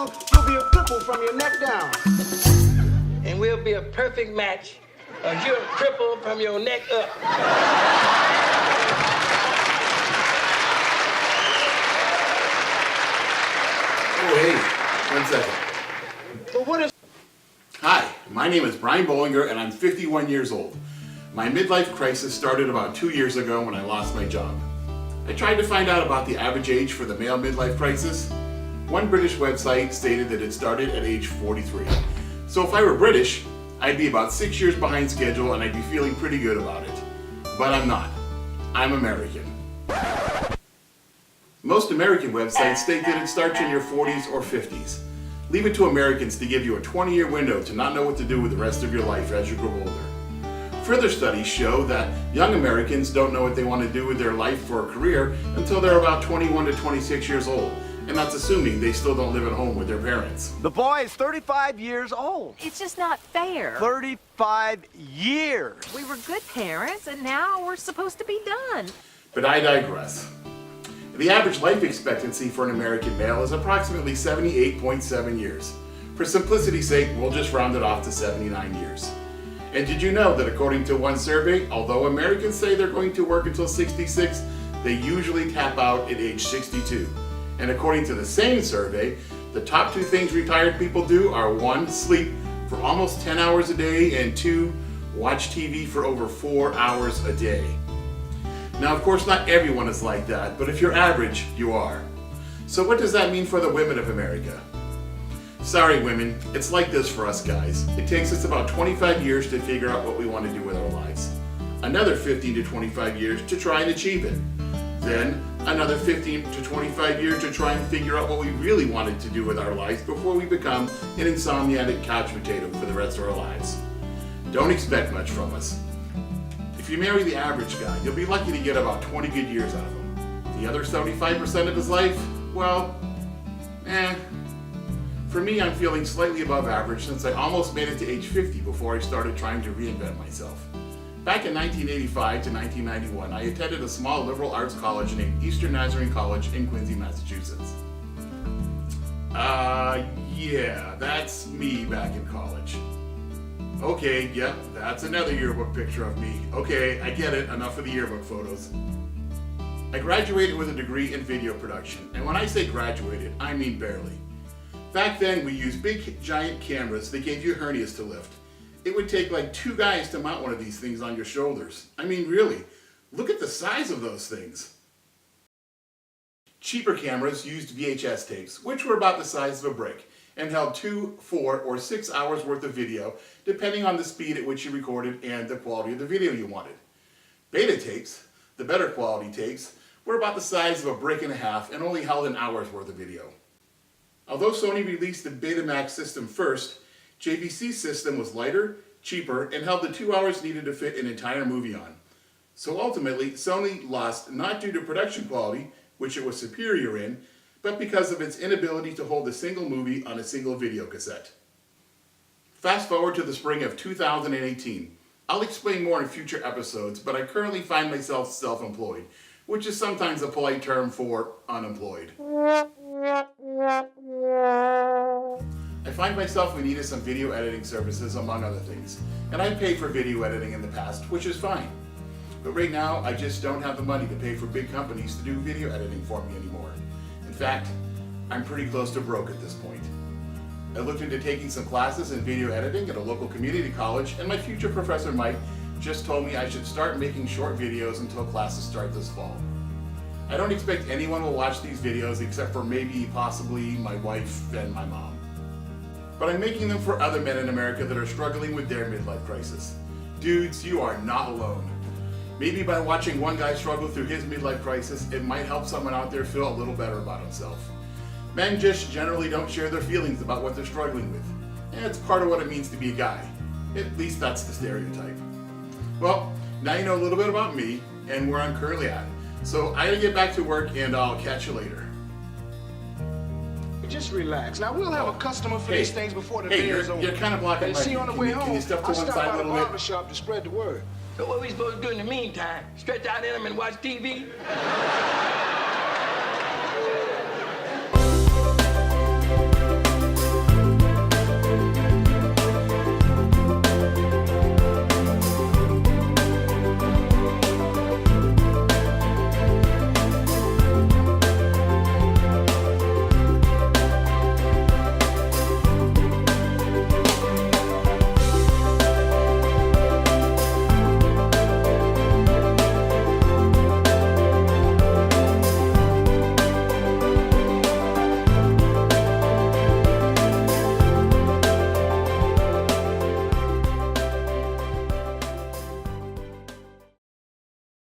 down, you'll be a cripple from your neck down. And we'll be a perfect match. You're a cripple from your neck up. Oh, hey, 1 second. But what is... Hi, my name is Brian Bollinger and I'm 51 years old. My midlife crisis started about 2 years ago when I lost my job. I tried to find out about the average age for the male midlife crisis. One British website stated that it started at age 43. So if I were British, I'd be about 6 years behind schedule and I'd be feeling pretty good about it. But I'm not. I'm American. Most American websites state that it starts in your 40s or 50s. Leave it to Americans to give you a 20-year window to not know what to do with the rest of your life as you grow older. Further studies show that young Americans don't know what they want to do with their life for a career until they're about 21 to 26 years old. And that's assuming they still don't live at home with their parents. The boy is 35 years old. It's just not fair. 35 years. We were good parents, and now we're supposed to be done. But I digress. The average life expectancy for an American male is approximately 78.7 years. For simplicity's sake, we'll just round it off to 79 years. And did you know that according to one survey, although Americans say they're going to work until 66, they usually tap out at age 62. And according to the same survey, the top 2 things retired people do are 1, sleep for almost 10 hours a day, and 2, watch TV for over 4 hours a day. Now, of course, not everyone is like that, but if you're average, you are. So what does that mean for the women of America? Sorry, women, it's like this for us guys. It takes us about 25 years to figure out what we want to do with our lives. Another 15 to 25 years to try and achieve it. Then, another 15 to 25 years to try and figure out what we really wanted to do with our lives before we become an insomniatic couch potato for the rest of our lives. Don't expect much from us. If you marry the average guy, you'll be lucky to get about 20 good years out of him. The other 75% of his life, well, For me, I'm feeling slightly above average since I almost made it to age 50 before I started trying to reinvent myself. Back in 1985 to 1991, I attended a small liberal arts college named Eastern Nazarene College in Quincy, Massachusetts. Yeah, that's me back in college. Okay, yep, that's another yearbook picture of me. Okay, I get it, enough of the yearbook photos. I graduated with a degree in video production, and when I say graduated, I mean barely. Back then, we used big, giant cameras that gave you hernias to lift. It would take like 2 guys to mount one of these things on your shoulders. I mean, really, look at the size of those things. Cheaper cameras used VHS tapes, which were about the size of a brick, and held 2, 4, or 6 hours worth of video, depending on the speed at which you recorded and the quality of the video you wanted. Beta tapes, the better quality tapes, were about the size of a brick and a half and only held an hour's worth of video. Although Sony released the Betamax system first, JVC's system was lighter, cheaper, and held the 2 hours needed to fit an entire movie on. So ultimately, Sony lost not due to production quality, which it was superior in, but because of its inability to hold a single movie on a single video cassette. Fast forward to the spring of 2018. I'll explain more in future episodes, but I currently find myself self-employed, which is sometimes a polite term for unemployed. I find myself in need of some video editing services, among other things, and I've paid for video editing in the past, which is fine. But right now, I just don't have the money to pay for big companies to do video editing for me anymore. In fact, I'm pretty close to broke at this point. I looked into taking some classes in video editing at a local community college, and my future professor Mike just told me I should start making short videos until classes start this fall. I don't expect anyone will watch these videos except for maybe, possibly, my wife and my mom. But I'm making them for other men in America that are struggling with their midlife crisis. Dudes, you are not alone. Maybe by watching one guy struggle through his midlife crisis, it might help someone out there feel a little better about himself. Men just generally don't share their feelings about what they're struggling with. And it's part of what it means to be a guy. At least that's the stereotype. Well, now you know a little bit about me and where I'm currently at. So I gotta get back to work and I'll catch you later. Just relax. Now, we'll have a customer for these things before the day is over. You're kind of blocking my view. See, on the way home, can you step to I'll one stop side by a the little bit? barber shop to spread the word. So what are we supposed to do in the meantime? Stretch out in them and watch TV?